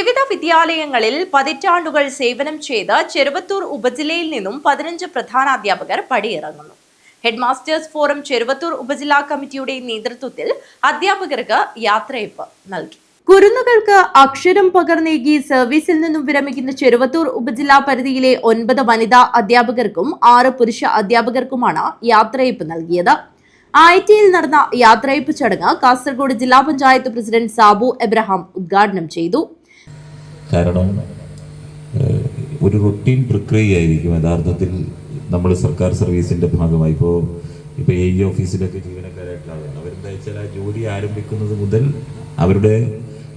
വിവിധ വിദ്യാലയങ്ങളിൽ പതിറ്റാണ്ടുകൾ സേവനം ചെയ്ത് ചെറുവത്തൂർ ഉപജില്ലയിൽ നിന്നും 15 പ്രധാനാധ്യാപകർ പടിയിറങ്ങുന്നു. ഹെഡ്മാസ്റ്റേഴ്സ് ഫോറം ചെറുവത്തൂർ ഉപജില്ലാ കമ്മിറ്റിയുടെ നേതൃത്വത്തിൽ അധ്യാപകർക്ക് യാത്രയയപ്പ് നൽകി. കുരുന്നുകൾക്ക് അക്ഷരം പകർന്നേകി സർവീസിൽ നിന്നും വിരമിക്കുന്ന ചെറുവത്തൂർ ഉപജില്ലാ പരിധിയിലെ 9 വനിതാ അധ്യാപകർക്കും 6 പുരുഷ അധ്യാപകർക്കുമാണ് യാത്രയയപ്പ് നൽകിയത്. ആയിറ്റിയിൽ നടന്ന യാത്രയയപ്പ് ചടങ്ങ് കാസർഗോഡ് ജില്ലാ പഞ്ചായത്ത് പ്രസിഡന്റ് സാബു എബ്രഹാം ഉദ്ഘാടനം ചെയ്തു. കാരണം ഒരു റൊട്ടീൻ പ്രക്രിയയായിരിക്കും യഥാർത്ഥത്തിൽ നമ്മൾ സർക്കാർ സർവീസിന്റെ ഭാഗമായി ഇപ്പോൾ AE ഓഫീസിലൊക്കെ ജീവനക്കാരായിട്ടുള്ള ആളുകൾ അവരെന്താ വെച്ചാൽ ആ ജോലി ആരംഭിക്കുന്നത് മുതൽ അവരുടെ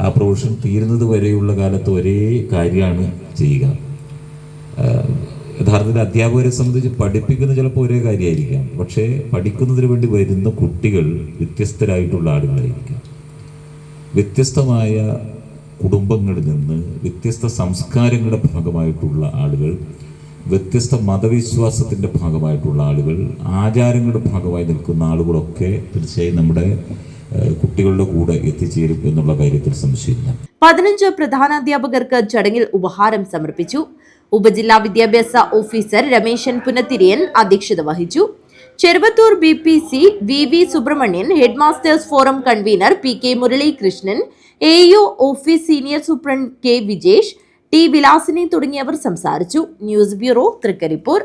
ആ പ്രൊഫഷൻ തീരുന്നത് വരെയുള്ള കാലത്ത് ഒരേ കാര്യമാണ് ചെയ്യുക. യഥാർത്ഥത്തിൽ അധ്യാപകരെ സംബന്ധിച്ച് പഠിപ്പിക്കുന്ന ചിലപ്പോൾ ഒരേ കാര്യമായിരിക്കാം, പക്ഷേ പഠിക്കുന്നതിന് വേണ്ടി വരുന്ന കുട്ടികൾ വ്യത്യസ്തരായിട്ടുള്ള ആളുകളായിരിക്കാം. വ്യത്യസ്തമായ കുടുംബങ്ങളിൽ നിന്ന് വ്യത്യസ്ത സംസ്കാരങ്ങളുടെ ഭാഗമായിട്ടുള്ള ആളുകൾ, വ്യത്യസ്ത മതവിശ്വാസത്തിൻ്റെ ഭാഗമായിട്ടുള്ള ആളുകൾ, ആചാരങ്ങളുടെ ഭാഗമായി നിൽക്കുന്ന ആളുകളൊക്കെ തീർച്ചയായും നമ്മുടെ കുട്ടികളുടെ കൂടെ എത്തിച്ചേരും എന്നുള്ള കാര്യത്തിൽ സംശയമില്ല. 15 പ്രധാനാധ്യാപകർക്ക് ചടങ്ങിൽ ഉപഹാരം സമർപ്പിച്ചു. ഉപജില്ലാ വിദ്യാഭ്യാസ ഓഫീസർ രമേശൻ പുനത്തിരിയൻ അധ്യക്ഷത വഹിച്ചു. Cheruvathur BPC VV Subramanian, headmasters forum convener PK Muralikrishnan, AO office senior superintendent K Vijesh, T Vilasini തുടങ്ങിയവർ സംസാരിച്ചു. News bureau Trikaripur.